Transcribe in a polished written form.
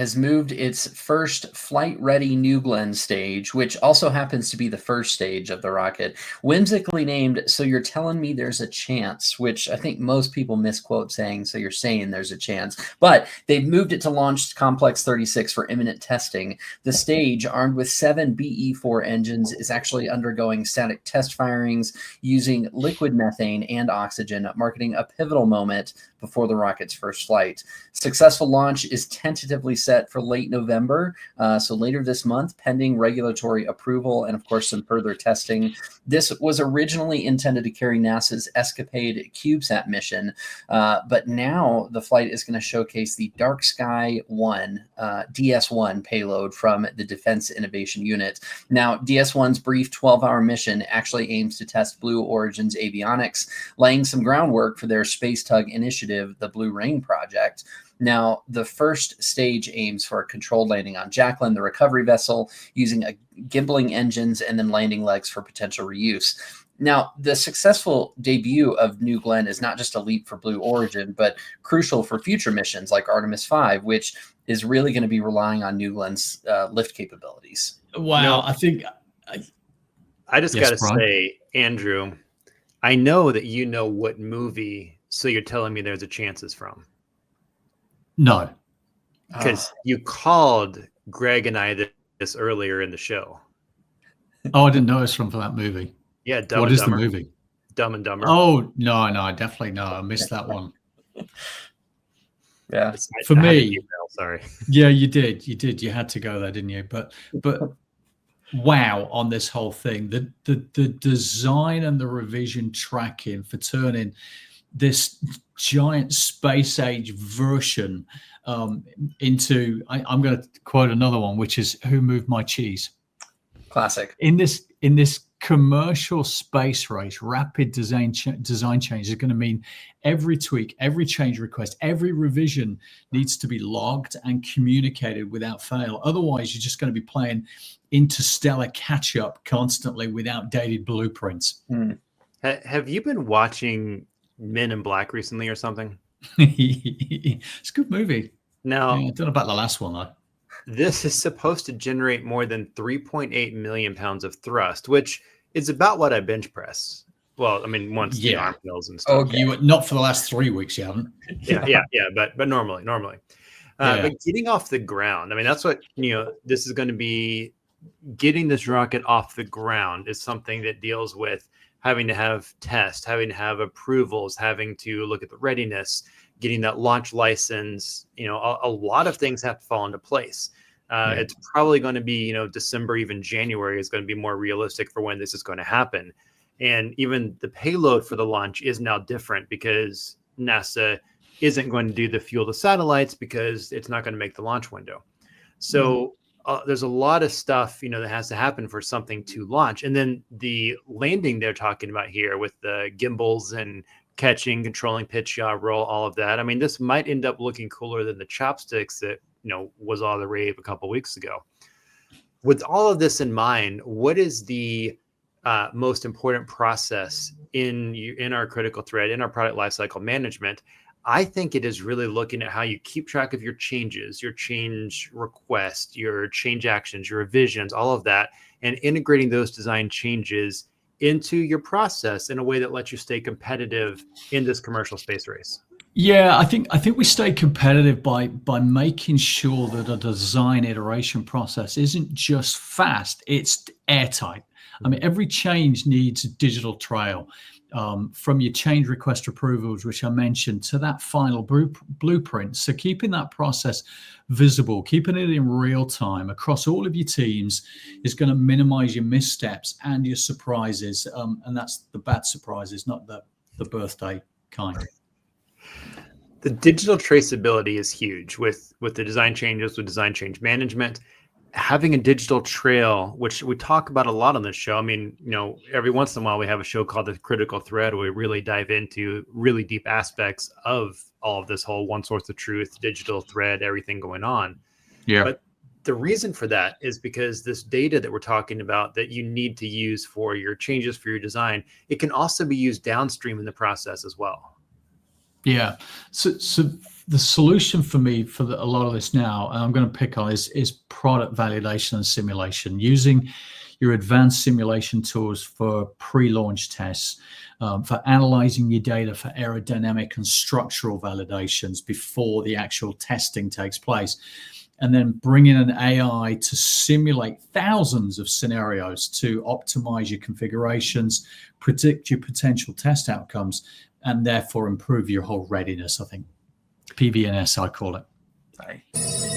has moved its first flight-ready New Glenn stage, which also happens to be the first stage of the rocket, whimsically named "So You're Telling Me There's a Chance," which I think most people misquote saying, "So you're saying there's a chance." But they've moved it to Launch Complex 36 for imminent testing. The stage, armed with 7 BE-4 engines, is actually undergoing static test firings using liquid methane and oxygen, marking a pivotal moment before the rocket's first flight. Successful launch is tentatively set for late November, so later this month, pending regulatory approval and, of course, some further testing. This was originally intended to carry NASA's EscaPADE CubeSat mission, but now the flight is going to showcase the Dark Sky 1 DS-1 payload from the Defense Innovation Unit. Now, DS-1's brief 12-hour mission actually aims to test Blue Origin's avionics, laying some groundwork for their space tug initiative, the Blue Rain project. Now, the first stage aims for a controlled landing on Jacklyn, the recovery vessel, using gimbaling engines and then landing legs for potential reuse. Now, the successful debut of New Glenn is not just a leap for Blue Origin, but crucial for future missions like Artemis 5, which is really going to be relying on New Glenn's lift capabilities. Wow, I think... I just got to say, Andrew, I know that you know what movie So You're Telling Me There's a Chance is from. No. Because you called Greg and I this earlier in the show. Oh, I didn't know it was from that movie. Yeah, Dumb What and is Dumber. the movie? Dumb and Dumber. Oh, no, definitely no. I missed that one. Yeah. For me, sorry. Yeah, you did. You had to go there, didn't you? But wow, on this whole thing, the design and the revision tracking for turning this giant space age version into, I'm going to quote another one, which is "Who Moved My Cheese?" Classic. In this commercial space race, rapid design change is going to mean every tweak, every change request, every revision needs to be logged and communicated without fail. Otherwise, you're just going to be playing interstellar catch up constantly with outdated blueprints. Have you been watching Men in Black recently or something? It's a good movie. Now, I don't know about the last one though. This is supposed to generate more than 3.8 million pounds of thrust, which is about what I bench press. Well, I mean, once the arm fills and stuff. You not for the last 3 weeks, you haven't. Yeah, but normally. But getting off the ground, I mean, that's what this is going to be. Getting this rocket off the ground is something that deals with having to have tests, having to have approvals, having to look at the readiness, getting that launch license. A lot of things have to fall into place. It's probably going to be, December, even January is going to be more realistic for when this is going to happen. And even the payload for the launch is now different because NASA isn't going to do the fuel to satellites because it's not going to make the launch window. So there's a lot of stuff, that has to happen for something to launch. And then the landing they're talking about here with the gimbals and catching, controlling pitch, yaw, roll, all of that. I mean, this might end up looking cooler than the chopsticks that, was all the rave a couple of weeks ago. With all of this in mind, what is the most important process in our critical thread, in our product lifecycle management? I think it is really looking at how you keep track of your changes, your change requests, your change actions, your revisions, all of that, and integrating those design changes into your process in a way that lets you stay competitive in this commercial space race. Yeah, I think we stay competitive by making sure that a design iteration process isn't just fast, it's airtight. I mean, every change needs a digital trail, from your change request approvals, which I mentioned, to that final blueprint. So keeping that process visible, keeping it in real time across all of your teams is going to minimize your missteps and your surprises. And that's the bad surprises, not the birthday kind. The digital traceability is huge with the design changes, with design change management. Having a digital trail, which we talk about a lot on this show. I mean, every once in a while we have a show called The Critical Thread where we really dive into really deep aspects of all of this whole one source of truth, digital thread, everything going on. Yeah. But the reason for that is because this data that we're talking about that you need to use for your changes for your design, it can also be used downstream in the process as well. Yeah. So the solution for me for a lot of this now, and I'm going to pick on, is product validation and simulation, using your advanced simulation tools for pre-launch tests, for analyzing your data for aerodynamic and structural validations before the actual testing takes place, and then bringing an AI to simulate thousands of scenarios to optimize your configurations, predict your potential test outcomes, and therefore improve your whole readiness. I think PVNS, I call it. Right.